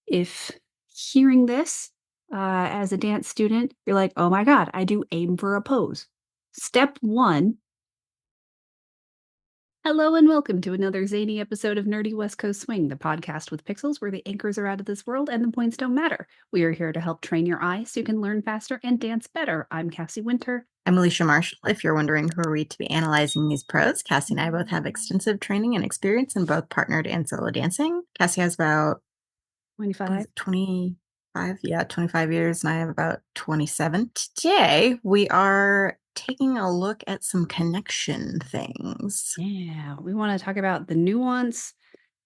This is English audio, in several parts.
If hearing this as a dance student, you're like, oh my God, I do aim for a pose. Step one. Hello and welcome to another zany episode of Nerdy West Coast Swing, the podcast with pixels where the anchors are out of this world and the points don't matter. We are here to help train your eyes so you can learn faster and dance better. I'm Cassie Winter. I'm Alicia Marshall. If you're wondering who are we to be analyzing these pros, Cassie and I both have extensive training and experience in both partnered and solo dancing. Cassie has about 25. 25 years, and I have about 27. Today, we are taking a look at some connection things. Yeah, we want to talk about the nuance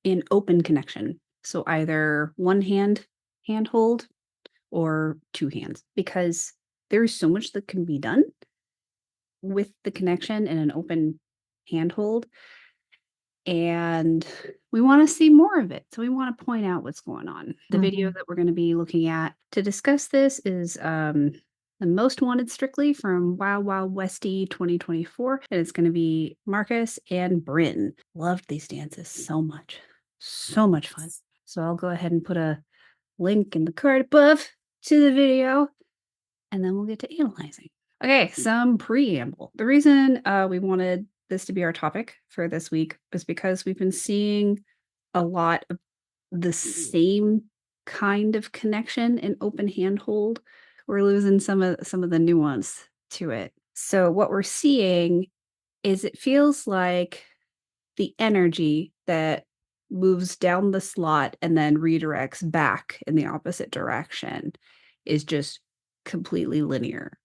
in open connection. So either one hand hold or two hands, because there's so much that can be done with the connection in an open handhold. And we want to see more of it. So we want to point out what's going on. The video that we're going to be looking at to discuss this is the Most Wanted Strictly from Wild Wild Westy 2024. And it's going to be Markus and Bryn. Loved these dances so much. So much fun. So I'll go ahead and put a link in the card above to the video, and then we'll get to analyzing. Okay, some preamble. The reason we wanted this to be our topic for this week was because we've been seeing a lot of the same kind of connection in open handhold. We're losing some of the nuance to it. So what we're seeing is it feels like the energy that moves down the slot and then redirects back in the opposite direction is just completely linear.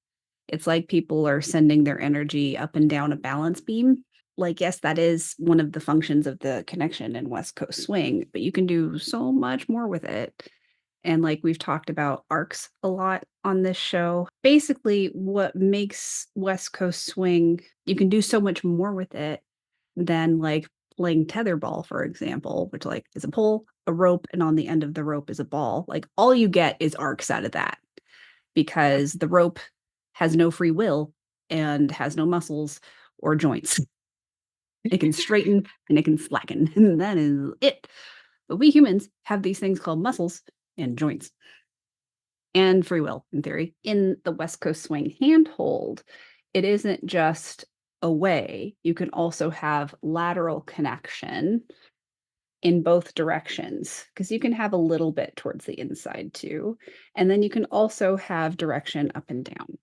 It's like people are sending their energy up and down a balance beam. Like, yes, that is one of the functions of the connection in West Coast Swing, but you can do so much more with it. And like we've talked about arcs a lot on this show. Basically, what makes West Coast Swing, you can do so much more with it than like playing tetherball, for example, which like is a pole, a rope, and on the end of the rope is a ball. Like all you get is arcs out of that because the rope has no free will and has no muscles or joints. It can straighten and it can slacken, and that is it. But we humans have these things called muscles and joints and free will, in theory. In the West Coast Swing handhold, it isn't just a way. You can also have lateral connection in both directions, because you can have a little bit towards the inside too. And then you can also have direction up and down.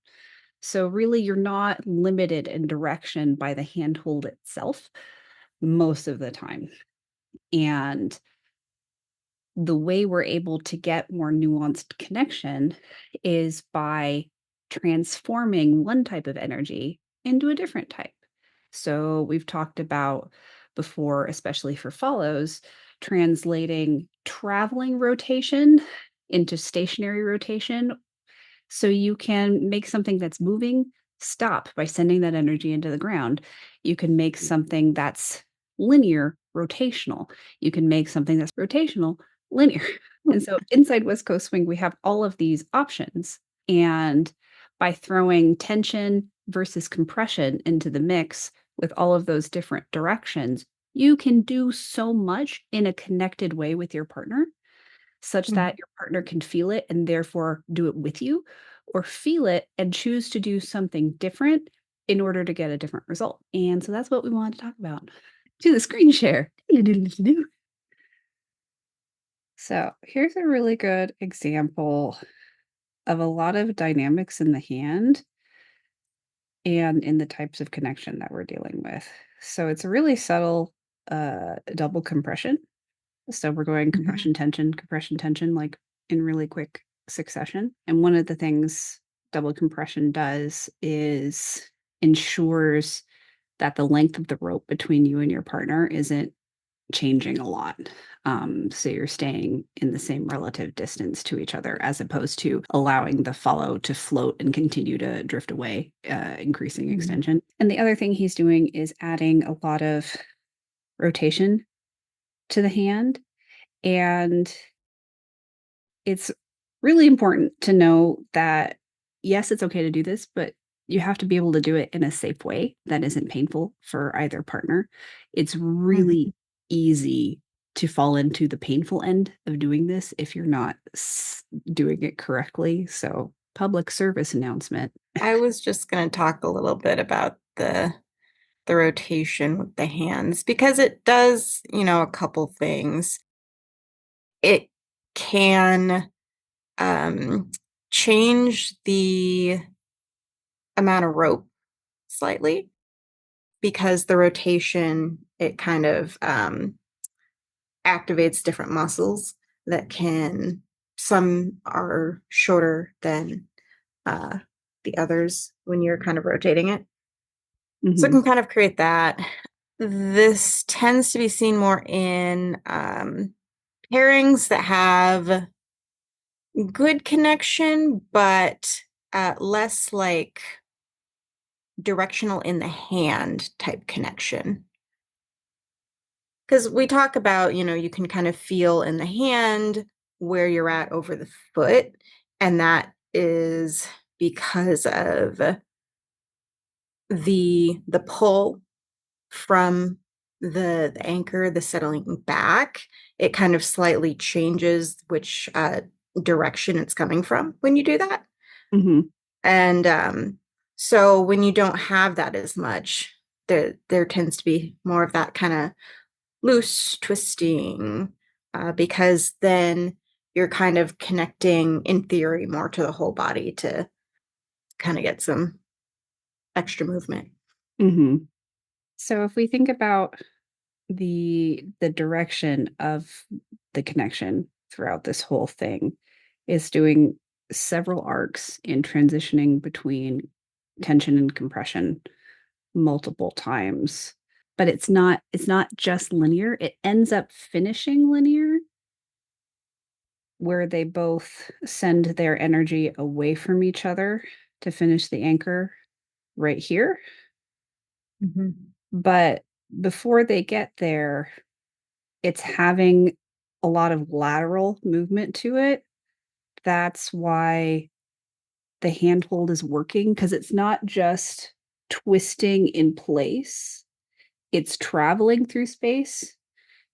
So really, you're not limited in direction by the handhold itself most of the time. And the way we're able to get more nuanced connection is by transforming one type of energy into a different type. So we've talked about before, especially for follows, translating traveling rotation into stationary rotation. So you can make something that's moving stop by sending that energy into the ground. You can make something that's linear rotational. You can make something that's rotational linear. And so inside West Coast Swing, we have all of these options. And by throwing tension versus compression into the mix with all of those different directions, you can do so much in a connected way with your partner, such that your partner can feel it and therefore do it with you, or feel it and choose to do something different in order to get a different result. And so that's what we wanted to talk about. Do the screen share. So here's a really good example of a lot of dynamics in the hand and in the types of connection that we're dealing with. So it's a really subtle double compression. So we're going compression, tension, like in really quick succession. And one of the things double compression does is ensures that the length of the rope between you and your partner isn't changing a lot. So you're staying in the same relative distance to each other, as opposed to allowing the follow to float and continue to drift away, increasing extension. And the other thing he's doing is adding a lot of rotation to the hand. And it's really important to know that, yes, it's okay to do this, but you have to be able to do it in a safe way that isn't painful for either partner. It's really easy to fall into the painful end of doing this if you're not doing it correctly. So, public service announcement. I was just going to talk a little bit about the rotation with the hands because it does, a couple things. It can change the amount of rope slightly because the rotation, it kind of activates different muscles that some are shorter than the others when you're kind of rotating it. So it can kind of create that. This tends to be seen more in pairings that have good connection, but less like directional in the hand type connection. Because we talk about, you can kind of feel in the hand where you're at over the foot, and that is because of the pull from the anchor, the settling back. It kind of slightly changes which direction it's coming from when you do that. And so when you don't have that as much, there tends to be more of that kind of loose twisting, because then you're kind of connecting, in theory, more to the whole body to kind of get some extra movement. So if we think about the direction of the connection throughout this whole thing is doing several arcs in transitioning between tension and compression multiple times, but it's not just linear. It ends up finishing linear where they both send their energy away from each other to finish the anchor right here. But before they get there, it's having a lot of lateral movement to it. That's why the handhold is working, because it's not just twisting in place, it's traveling through space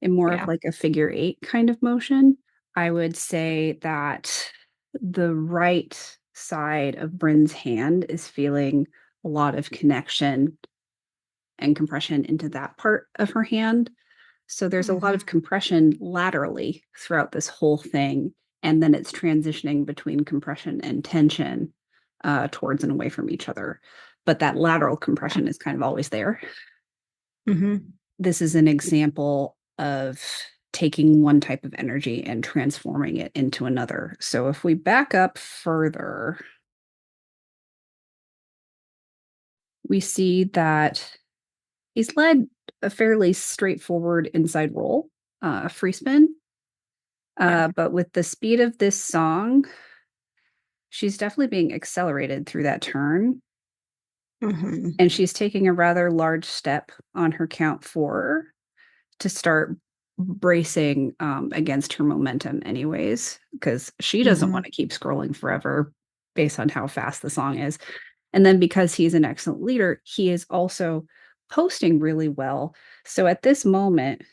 in more of like a figure 8 kind of motion. I would say that the right side of Bryn's hand is feeling a lot of connection and compression into that part of her hand. So there's a lot of compression laterally throughout this whole thing. And then it's transitioning between compression and tension towards and away from each other. But that lateral compression is kind of always there. This is an example of taking one type of energy and transforming it into another. So if we back up further, we see that he's led a fairly straightforward inside roll, free spin. But with the speed of this song, she's definitely being accelerated through that turn. And she's taking a rather large step on her count 4 to start bracing against her momentum anyways, because she doesn't want to keep scrolling forever based on how fast the song is. And then because he's an excellent leader, he is also posting really well. So at this moment,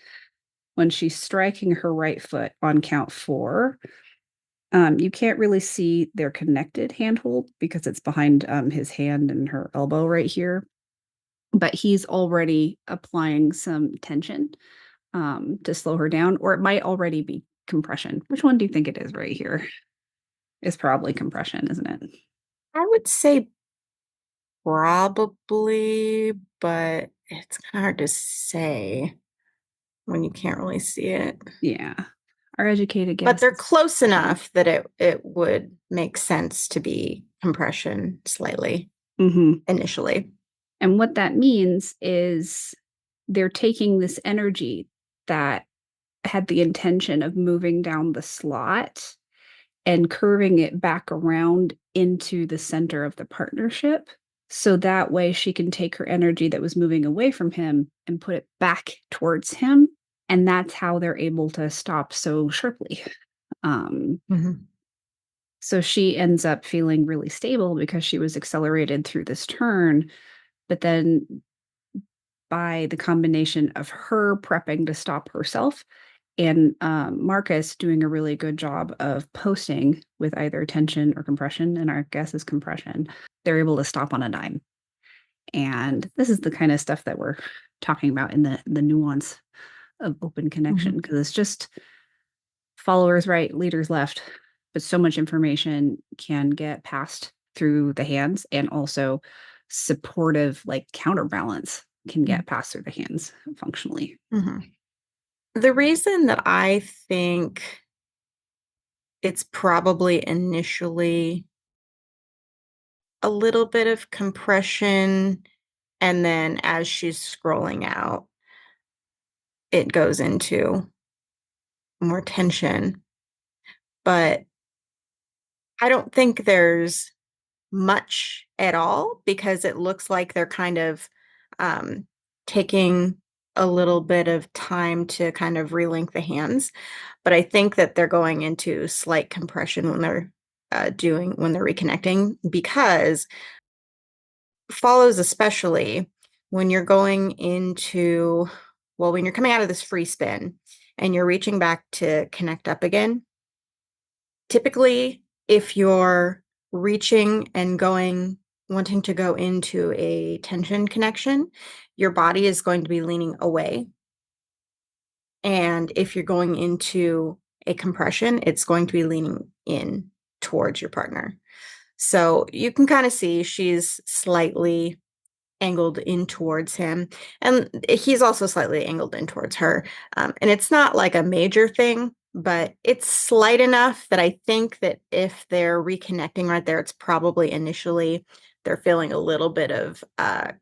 when she's striking her right foot on count 4, you can't really see their connected handhold because it's behind his hand and her elbow right here. But he's already applying some tension to slow her down, or it might already be compression. Which one do you think it is right here? It's probably compression, isn't it? I would say probably, but it's kind of hard to say when you can't really see it. Yeah. Our educated guess. But they're close enough that it would make sense to be compression slightly initially. And what that means is they're taking this energy that had the intention of moving down the slot and curving it back around into the center of the partnership. So that way she can take her energy that was moving away from him and put it back towards him. And that's how they're able to stop so sharply. So she ends up feeling really stable because she was accelerated through this turn. But then by the combination of her prepping to stop herself And Marcus doing a really good job of posting with either tension or compression, and our guess is compression. They're able to stop on a dime. And this is the kind of stuff that we're talking about in the nuance of open connection, because it's just followers right, leaders left, but so much information can get passed through the hands, and also supportive, like counterbalance, can get passed through the hands functionally. The reason that I think it's probably initially a little bit of compression, and then as she's scrolling out, it goes into more tension. But I don't think there's much at all, because it looks like they're kind of taking a little bit of time to kind of relink the hands. But I think that they're going into slight compression when they're when they're reconnecting, because follows, especially when you're going into, well, when you're coming out of this free spin and you're reaching back to connect up again, typically if you're reaching and wanting to go into a tension connection, your body is going to be leaning away. And if you're going into a compression, it's going to be leaning in towards your partner. So you can kind of see she's slightly angled in towards him, and he's also slightly angled in towards her. And it's not like a major thing, but it's slight enough that I think that if they're reconnecting right there, it's probably initially they're feeling a little bit of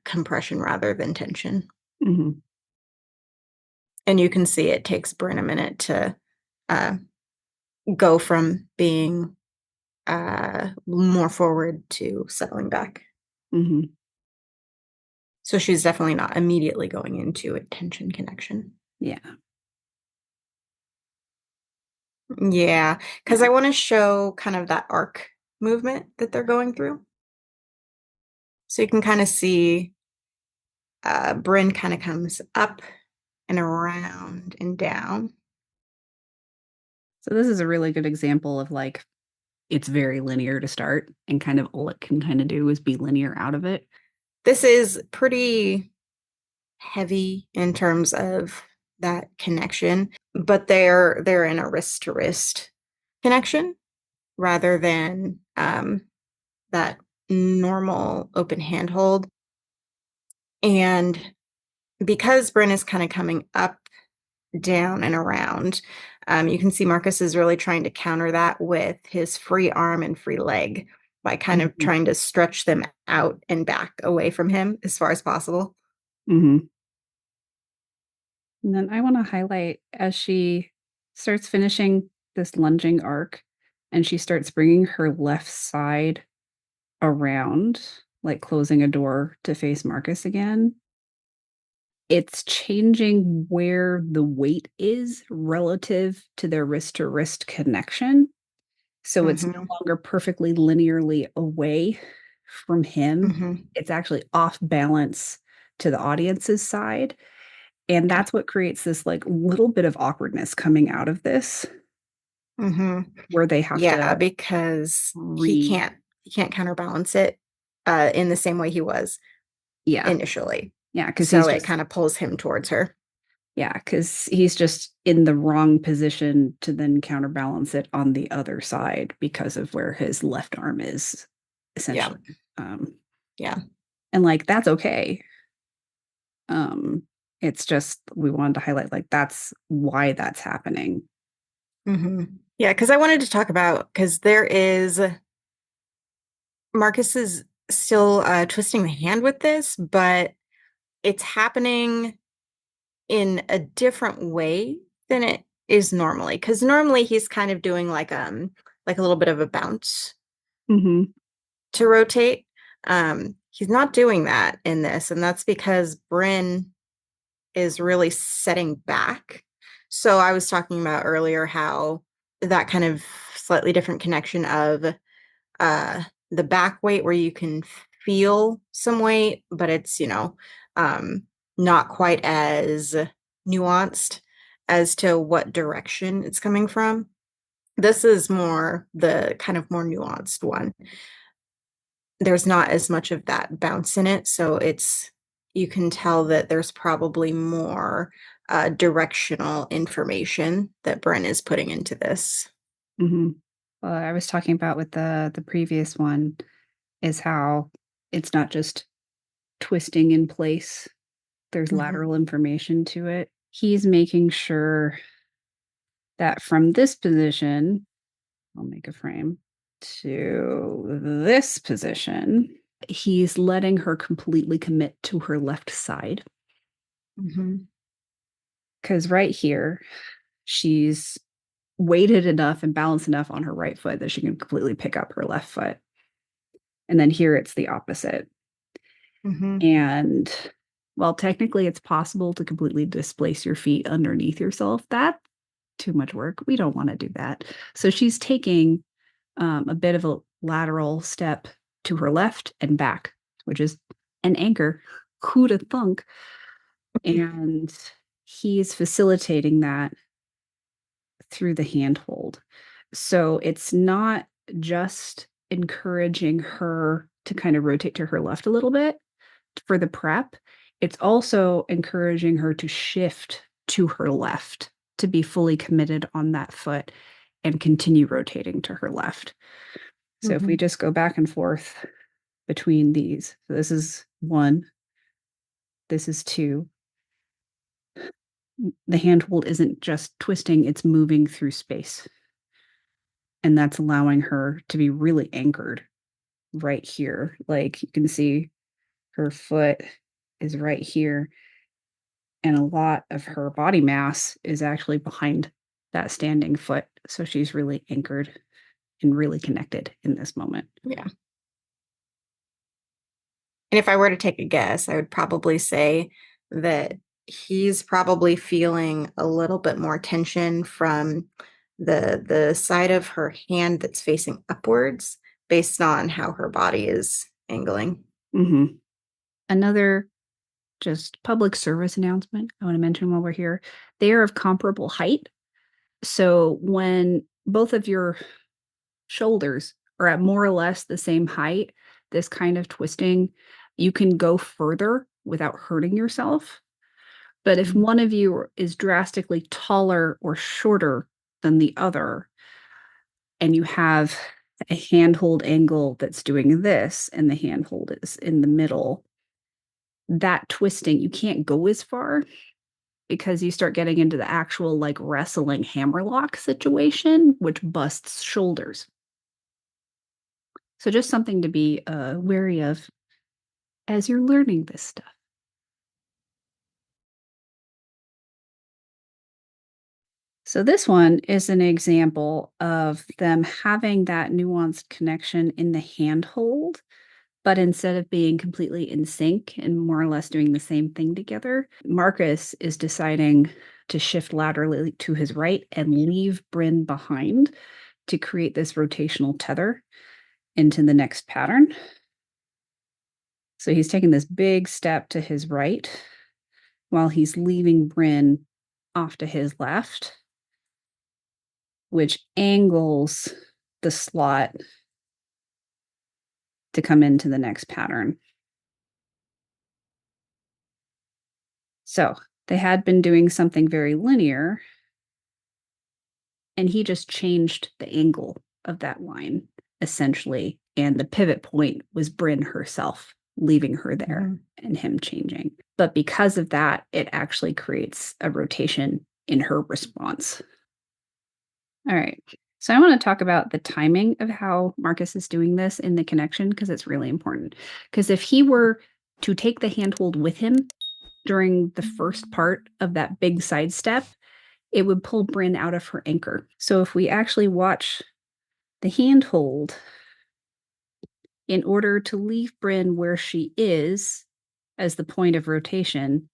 compression rather than tension. And you can see it takes Bryn a minute to go from being more forward to settling back. So she's definitely not immediately going into a tension connection. Yeah. Yeah, because I want to show kind of that arc movement that they're going through. So you can kind of see Bryn kind of comes up and around and down. So this is a really good example of, like, it's very linear to start, and kind of all it can kind of do is be linear out of it. This is pretty heavy in terms of that connection, but they're in a wrist to wrist connection rather than that normal open handhold. And because Bryn is kind of coming up, down, and around, you can see Markus is really trying to counter that with his free arm and free leg by kind of trying to stretch them out and back away from him as far as possible. And then I want to highlight as she starts finishing this lunging arc, and she starts bringing her left side around, like closing a door to face Markus again. It's changing where the weight is relative to their wrist to wrist connection. So it's no longer perfectly linearly away from him. It's actually off balance to the audience's side. And that's what creates this, like, little bit of awkwardness coming out of this, where they have to, because he can't counterbalance it in the same way he was initially. Yeah, because so it kind of pulls him towards her. Yeah, because he's just in the wrong position to then counterbalance it on the other side because of where his left arm is, essentially. Yeah. And, like, that's okay. It's just, we wanted to highlight, like, that's why that's happening. Yeah, because I wanted to talk about, because Markus is still twisting the hand with this, but it's happening in a different way than it is normally. Because normally he's kind of doing like a little bit of a bounce to rotate. He's not doing that in this, and that's because Bryn is really setting back. So I was talking about earlier how that kind of slightly different connection of the back weight, where you can feel some weight, but it's, not quite as nuanced as to what direction it's coming from. This is more the kind of more nuanced one. There's not as much of that bounce in it, so you can tell that there's probably more directional information that Bryn is putting into this. Well, I was talking about with the previous one is how it's not just twisting in place. There's lateral information to it. He's making sure that from this position, I'll make a frame, to this position, he's letting her completely commit to her left side. Because right here, she's weighted enough and balanced enough on her right foot that she can completely pick up her left foot. And then here it's the opposite. And while technically it's possible to completely displace your feet underneath yourself, that's too much work. We don't want to do that. So she's taking a bit of a lateral step to her left and back, which is an anchor. Who'd have thunk? And he's facilitating that through the handhold. So it's not just encouraging her to kind of rotate to her left a little bit for the prep. It's also encouraging her to shift to her left, to be fully committed on that foot and continue rotating to her left. So if we just go back and forth between these, so this is 1, this is 2. The handhold isn't just twisting, it's moving through space. And that's allowing her to be really anchored right here. Like you can see her foot is right here. And a lot of her body mass is actually behind that standing foot. So she's really anchored and really connected in this moment. Yeah. And if I were to take a guess, I would probably say that he's probably feeling a little bit more tension from the side of her hand that's facing upwards based on how her body is angling. Another just public service announcement I want to mention while we're here. They are of comparable height. So when both of your shoulders are at more or less the same height, this kind of twisting, you can go further without hurting yourself. But if one of you is drastically taller or shorter than the other, and you have a handhold angle that's doing this, and the handhold is in the middle, that twisting, you can't go as far because you start getting into the actual like wrestling hammerlock situation, which busts shoulders. So just something to be wary of as you're learning this stuff. So this one is an example of them having that nuanced connection in the handhold, but instead of being completely in sync and more or less doing the same thing together, Markus is deciding to shift laterally to his right and leave Bryn behind to create this rotational tether into the next pattern. So he's taking this big step to his right while he's leaving Bryn off to his left, which angles the slot to come into the next pattern. So they had been doing something very linear, and he just changed the angle of that line, essentially. And the pivot point was Bryn herself, leaving her there and him changing. But because of that, it actually creates a rotation in her response. All right. So I want to talk about the timing of how Markus is doing this in the connection, because it's really important. Because if he were to take the handhold with him during the first part of that big side step, it would pull Bryn out of her anchor. So if we actually watch the handhold, in order to leave Bryn where she is as the point of rotation,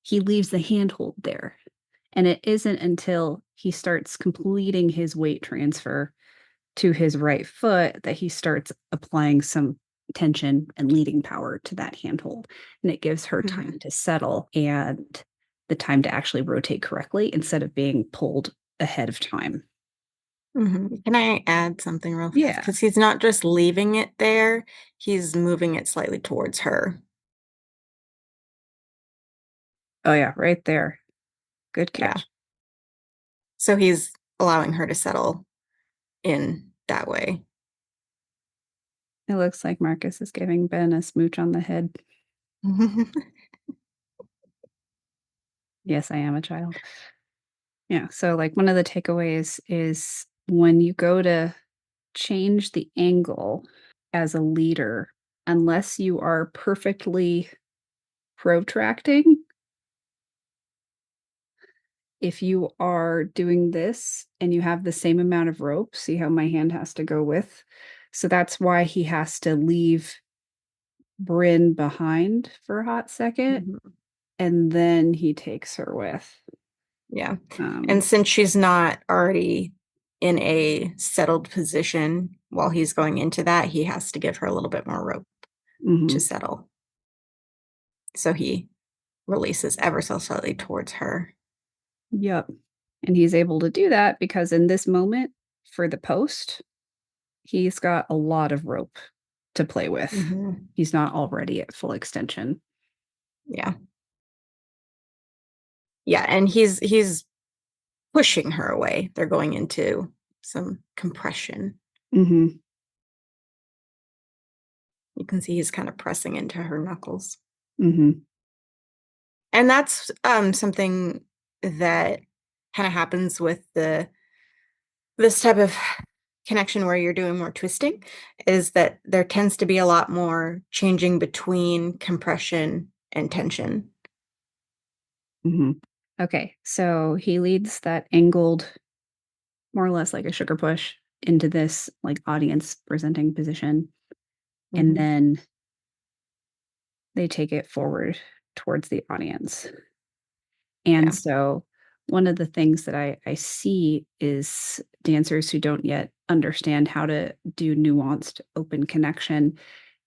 he leaves the handhold there. And it isn't until he starts completing his weight transfer to his right foot that he starts applying some tension and leading power to that handhold. And it gives her time to settle and the time to actually rotate correctly instead of being pulled ahead of time. Can I add something real fast? Yeah. Because he's not just leaving it there, he's moving it slightly towards her. Oh, yeah, right there. Good catch. Yeah. So he's allowing her to settle in that way. It looks like Markus is giving Ben a smooch on the head. Yes, I am a child. Yeah, so like one of the takeaways is when you go to change the angle as a leader, unless you are perfectly protracting, if you are doing this and you have the same amount of rope, see how my hand has to go with? So that's why he has to leave Bryn behind for a hot second, and then he takes her with. Yeah. And since she's not already in a settled position while he's going into that, he has to give her a little bit more rope to settle. So he releases ever so slightly towards her. Yep. And he's able to do that because in this moment for the post, he's got a lot of rope to play with. He's not already at full extension. Yeah. Yeah, and he's pushing her away. They're going into some compression. You can see he's kind of pressing into her knuckles. And that's something that kind of happens with this type of connection where you're doing more twisting, is that there tends to be a lot more changing between compression and tension. Okay, so he leads that angled, more or less like a sugar push, into this like audience presenting position. And then they take it forward towards the audience. And so one of the things that I see is dancers who don't yet understand how to do nuanced open connection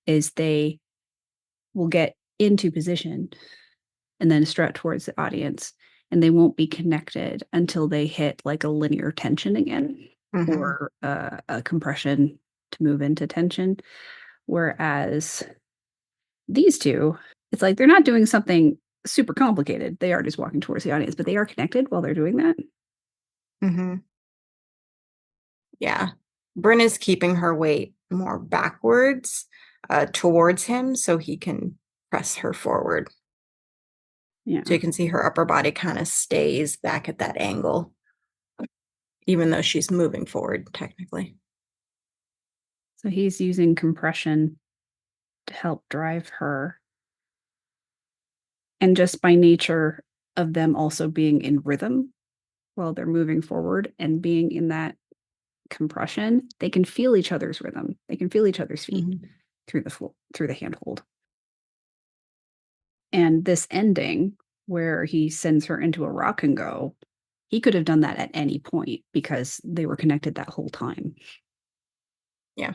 is they will get into position and then strut towards the audience, and they won't be connected until they hit like a linear tension again or a compression to move into tension. Whereas these two, it's like they're not doing something super complicated. They are just walking towards the audience, but they are connected while they're doing that. Yeah. Bryn is keeping her weight more backwards towards him so he can press her forward. Yeah. So you can see her upper body kind of stays back at that angle, even though she's moving forward, technically. So he's using compression to help drive her. And just by nature of them also being in rhythm while they're moving forward and being in that compression, they can feel each other's rhythm. They can feel each other's feet through the handhold. And this ending where he sends her into a rock and go, he could have done that at any point because they were connected that whole time. Yeah.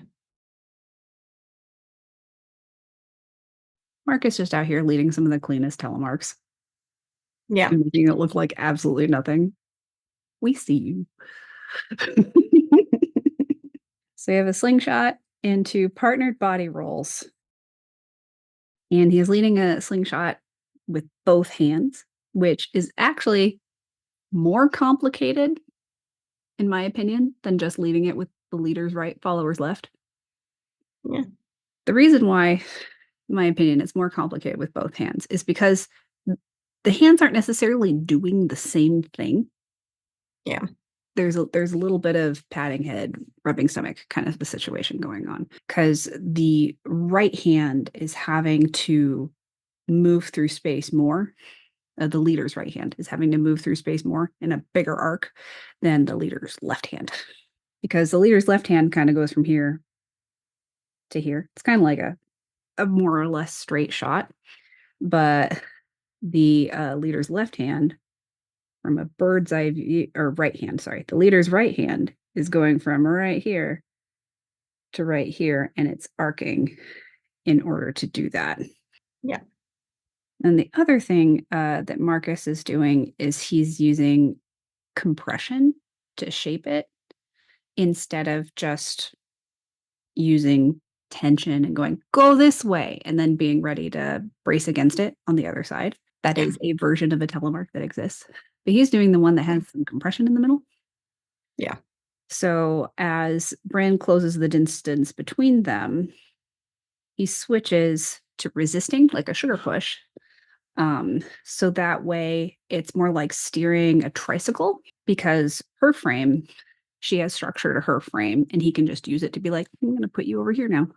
Markus just out here leading some of the cleanest telemarks. Yeah. And making it look like absolutely nothing. We see you. So we have a slingshot into partnered body rolls. And he is leading a slingshot with both hands, which is actually more complicated, in my opinion, than just leading it with the leaders right, followers left. Yeah. The reason why, in my opinion, it's more complicated with both hands is because the hands aren't necessarily doing the same thing. Yeah. There's a little bit of patting head, rubbing stomach kind of the situation going on because the right hand is having to move through space more. The leader's right hand is having to move through space more in a bigger arc than the leader's left hand because the leader's left hand kind of goes from here to here. It's kind of like a more or less straight shot, but the leader's left hand from a bird's eye view, or right hand, sorry, the leader's right hand is going from right here to right here, and it's arcing in order to do that. Yeah. And the other thing that Markus is doing is he's using compression to shape it instead of just using tension and going, go this way, and then being ready to brace against it on the other side. That is a version of a telemark that exists. But he's doing the one that has some compression in the middle. Yeah. So as Bryn closes the distance between them, he switches to resisting, like a sugar push. So that way it's more like steering a tricycle, because her frame, she has structure to her frame, and he can just use it to be like, I'm going to put you over here now.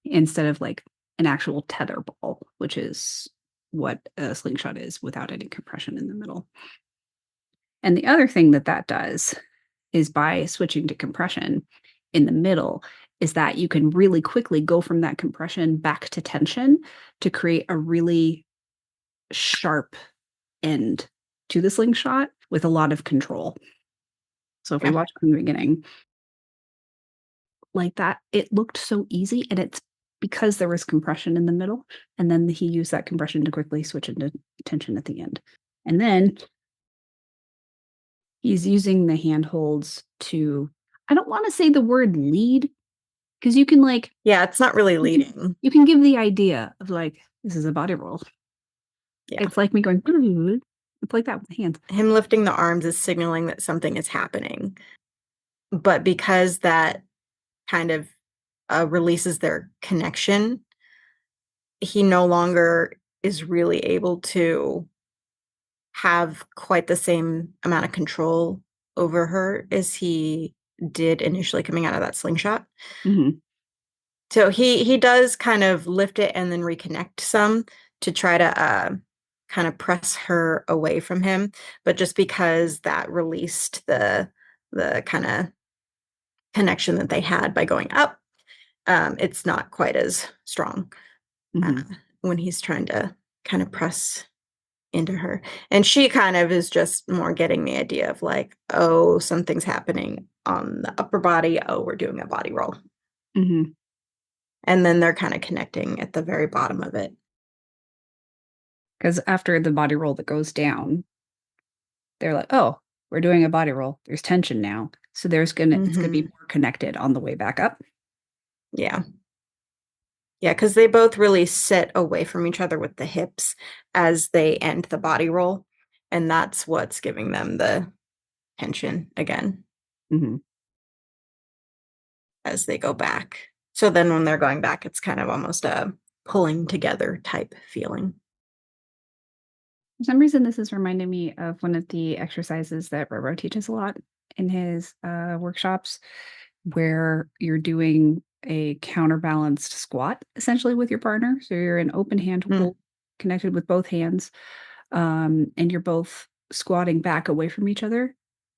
Instead of like an actual tether ball, which is what a slingshot is without any compression in the middle. And the other thing that that does is, by switching to compression in the middle, is that you can really quickly go from that compression back to tension to create a really sharp end to the slingshot with a lot of control. So if we watch from the beginning, like that, it looked so easy, and it's because there was compression in the middle, and then he used that compression to quickly switch into tension at the end. And then he's using the handholds to, I don't want to say the word lead, because you can like, yeah, it's not really leading. You can give the idea of like, this is a body roll. Yeah. It's like me going, it's like that with the hands. Him lifting the arms is signaling that something is happening. But because that kind of releases their connection, he no longer is really able to have quite the same amount of control over her as he did initially coming out of that slingshot. Mm-hmm. So he does kind of lift it and then reconnect some to try to kind of press her away from him. But just because that released the kind of connection that they had by going up, it's not quite as strong when he's trying to kind of press into her. And she kind of is just more getting the idea of like, oh, something's happening on the upper body. Oh, we're doing a body roll. Mm-hmm. And then they're kind of connecting at the very bottom of it. Because after the body roll that goes down, they're like, oh, we're doing a body roll. There's tension now. So it's gonna be more connected on the way back up. Yeah. Yeah, because they both really sit away from each other with the hips as they end the body roll. And that's what's giving them the tension again as they go back. So then when they're going back, it's kind of almost a pulling together type feeling. For some reason, this is reminding me of one of the exercises that Roro teaches a lot in his workshops, where you're doing a counterbalanced squat, essentially, with your partner. So you're in open hand hold, connected with both hands, and you're both squatting back away from each other.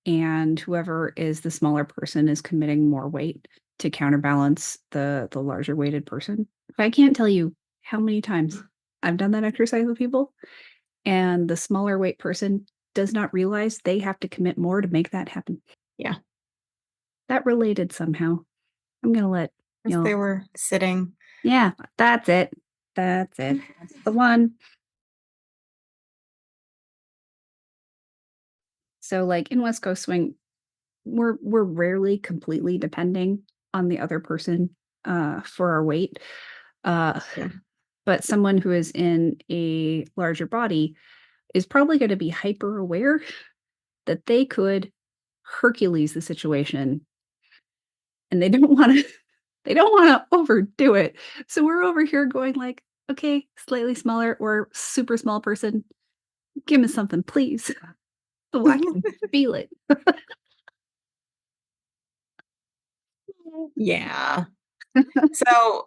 And whoever is the smaller person is committing more weight to counterbalance the larger weighted person. I can't tell you how many times I've done that exercise with people, and the smaller weight person does not realize they have to commit more to make that happen. Yeah. That related somehow. I'm going to let you know. They were sitting. Yeah, that's it. That's it. That's the one. So like in West Coast Swing, we're rarely completely depending on the other person for our weight. But someone who is in a larger body is probably going to be hyper aware that they could Hercules the situation, and they don't want to overdo it. So we're over here going like, okay, slightly smaller or super small person, give me something, please, so I can feel it. Yeah. So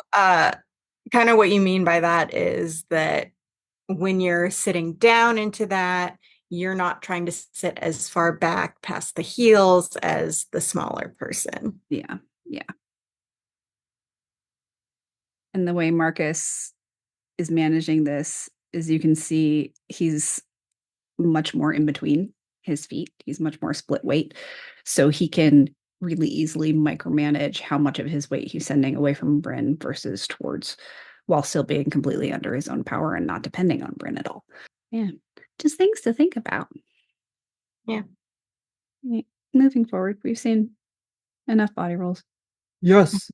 kind of what you mean by that is that when you're sitting down into that, you're not trying to sit as far back past the heels as the smaller person. Yeah. Yeah. And the way Markus is managing this is, you can see he's much more in between his feet. He's much more split weight. So he can really easily micromanage how much of his weight he's sending away from Bryn versus towards while still being completely under his own power and not depending on Bryn at all. Yeah, just things to think about. Yeah. Moving forward, we've seen enough body rolls. Yes.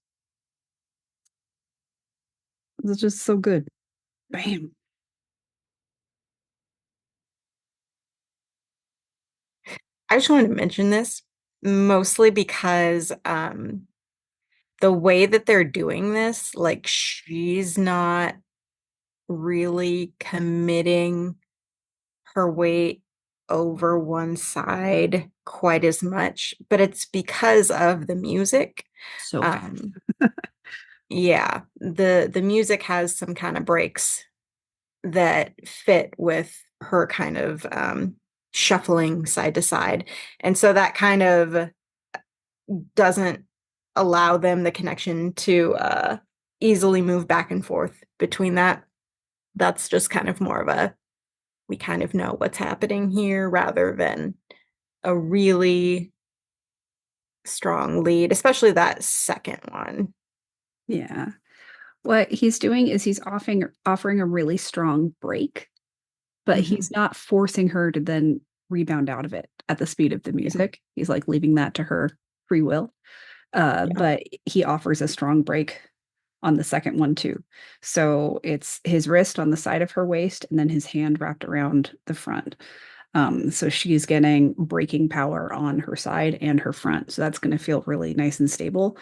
It's just so good. Bam. I just wanted to mention this mostly because the way that they're doing this, like she's not really committing her weight over one side quite as much, but it's because of the music. So fast. Yeah, the music has some kind of breaks that fit with her kind of shuffling side to side. And so that kind of doesn't allow them the connection to easily move back and forth between that. That's just kind of more of a, we kind of know what's happening here rather than a really strong lead, especially that second one. Yeah. What he's doing is he's offering a really strong break, but he's not forcing her to then rebound out of it at the speed of the music. Yeah. He's like leaving that to her free will. But he offers a strong break on the second one too. So it's his wrist on the side of her waist and then his hand wrapped around the front. So she's getting breaking power on her side and her front. So that's going to feel really nice and stable.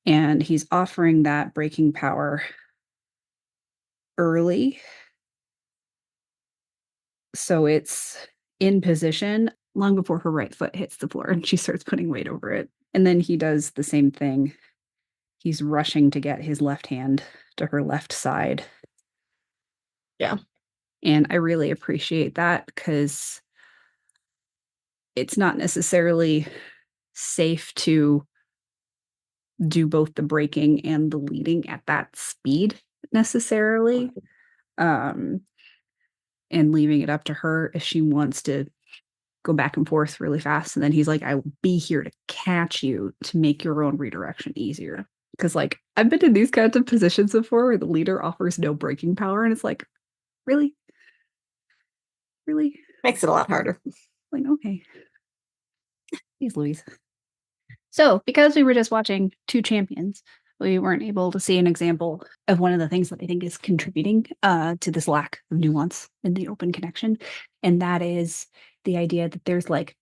And he's offering that breaking power early. So it's in position long before her right foot hits the floor and she starts putting weight over it. And then he does the same thing. He's rushing to get his left hand to her left side. Yeah. And I really appreciate that because it's not necessarily safe to do both the braking and the leading at that speed necessarily. And leaving it up to her if she wants to go back and forth really fast. And then he's like, I will be here to catch you to make your own redirection easier. Because like I've been in these kinds of positions before where the leader offers no braking power. And it's like, really? Makes it a lot harder. Like, okay. Please, Louise. So because we were just watching two champions, we weren't able to see an example of one of the things that I think is contributing to this lack of nuance in the open connection. And that is the idea that there's like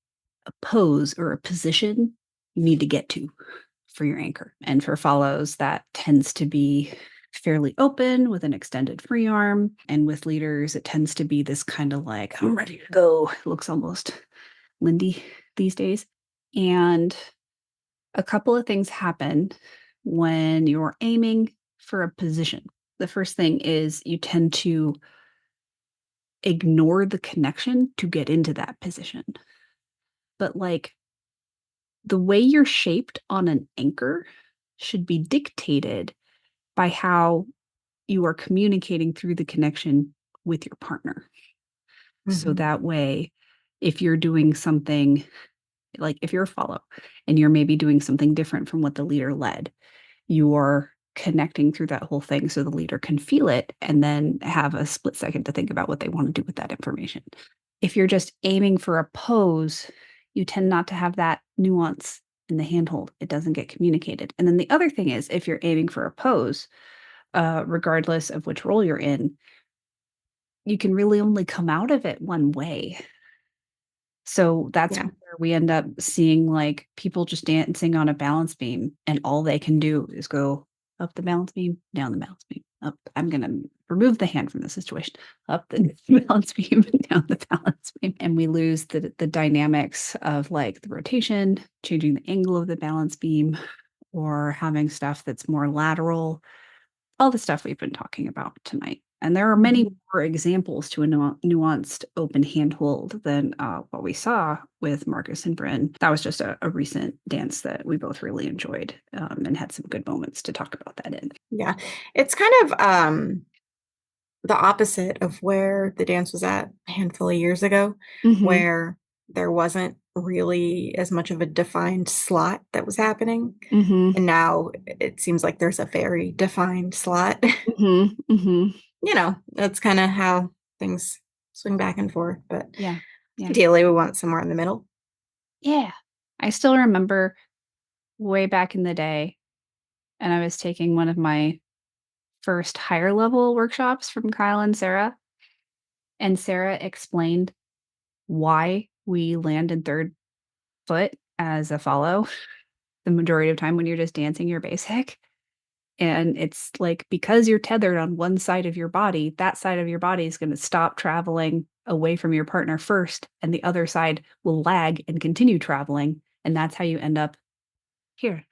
a pose or a position you need to get to for your anchor. And for follows, that tends to be fairly open with an extended free arm. And with leaders, it tends to be this kind of like, I'm ready to go. It looks almost Lindy these days. And a couple of things happen when you're aiming for a position. The first thing is you tend to ignore the connection to get into that position. But like the way you're shaped on an anchor should be dictated by how you are communicating through the connection with your partner. So that way, if you're doing something like if you're a follow and you're maybe doing something different from what the leader led, you're connecting through that whole thing so the leader can feel it and then have a split second to think about what they want to do with that information. If you're just aiming for a pose, you tend not to have that nuance in the handhold. It doesn't get communicated. And then the other thing is, if you're aiming for a pose, regardless of which role you're in, you can really only come out of it one way. So that's where we end up seeing like people just dancing on a balance beam and all they can do is go up the balance beam, down the balance beam, up. I'm going to remove the hand from the situation, up the balance beam, down the balance beam. And we lose the dynamics of like the rotation, changing the angle of the balance beam, or having stuff that's more lateral, all the stuff we've been talking about tonight. And there are many more examples to a nuanced open handhold than what we saw with Markus and Bryn. That was just a recent dance that we both really enjoyed and had some good moments to talk about that in. Yeah, it's kind of the opposite of where the dance was at a handful of years ago, where there wasn't really as much of a defined slot that was happening. Mm-hmm. And now it seems like there's a very defined slot. Mm-hmm. Mm-hmm. That's kind of how things swing back and forth. But Yeah. Yeah. ideally, we want it somewhere in the middle. Yeah. I still remember way back in the day, and I was taking one of my first higher level workshops from Kyle and Sarah explained why we land in third foot as a follow the majority of time when you're just dancing your basic. And it's like because you're tethered on one side of your body, that side of your body is going to stop traveling away from your partner first, and the other side will lag and continue traveling. And that's how you end up here.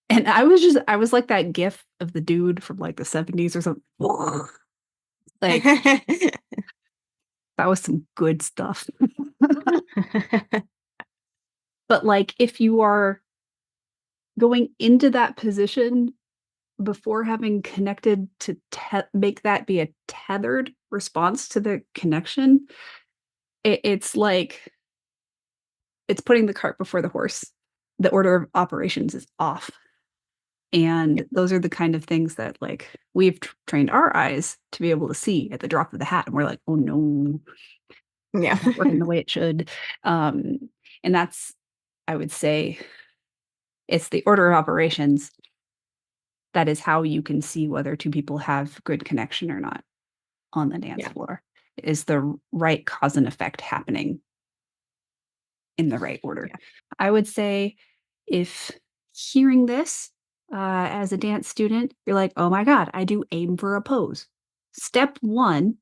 And I was like that gif of the dude from like the 70s or something. Like, that was some good stuff. But like, if you are going into that position before having connected to make that be a tethered response to the connection, it's like it's putting the cart before the horse. The order of operations is off. And those are the kind of things that like we've trained our eyes to be able to see at the drop of the hat. And we're like, oh no, Yeah. it's not working the way it should. And that's, I would say, it's the order of operations that is how you can see whether two people have good connection or not on the dance floor. Is the right cause and effect happening in the right order? Yeah. I would say if hearing this as a dance student, you're like, oh my God, I do aim for a pose. Step one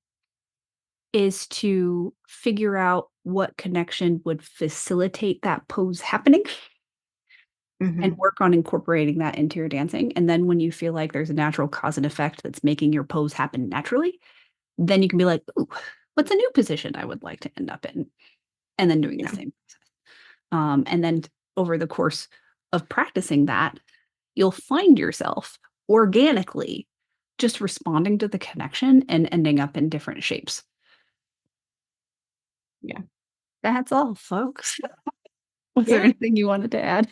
is to figure out what connection would facilitate that pose happening and work on incorporating that into your dancing. And then when you feel like there's a natural cause and effect that's making your pose happen naturally, then you can be like, ooh, what's a new position I would like to end up in? And then doing the same process. And then over the course of practicing that, you'll find yourself organically just responding to the connection and ending up in different shapes. Yeah. That's all, folks. Was there anything you wanted to add?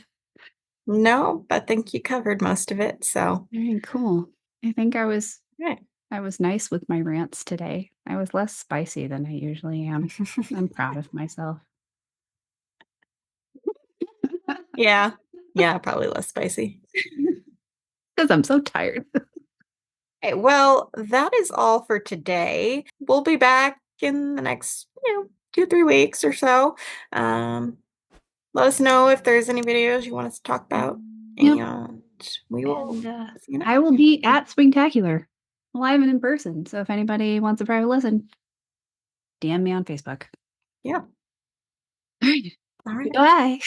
No, I think you covered most of it. So Very cool. I think I was right. I was nice with my rants today. I was less spicy than I usually am. I'm proud of myself. Yeah. Yeah, probably less spicy. Because I'm so tired. Okay, well, that is all for today. We'll be back in the next, 2-3 weeks or so. Let us know if there's any videos you want us to talk about, Yep. and we will And see you next I will time. be at Springtacular live and in person. So if anybody wants a private listen, DM me on Facebook. Yeah. All right. All right. Bye.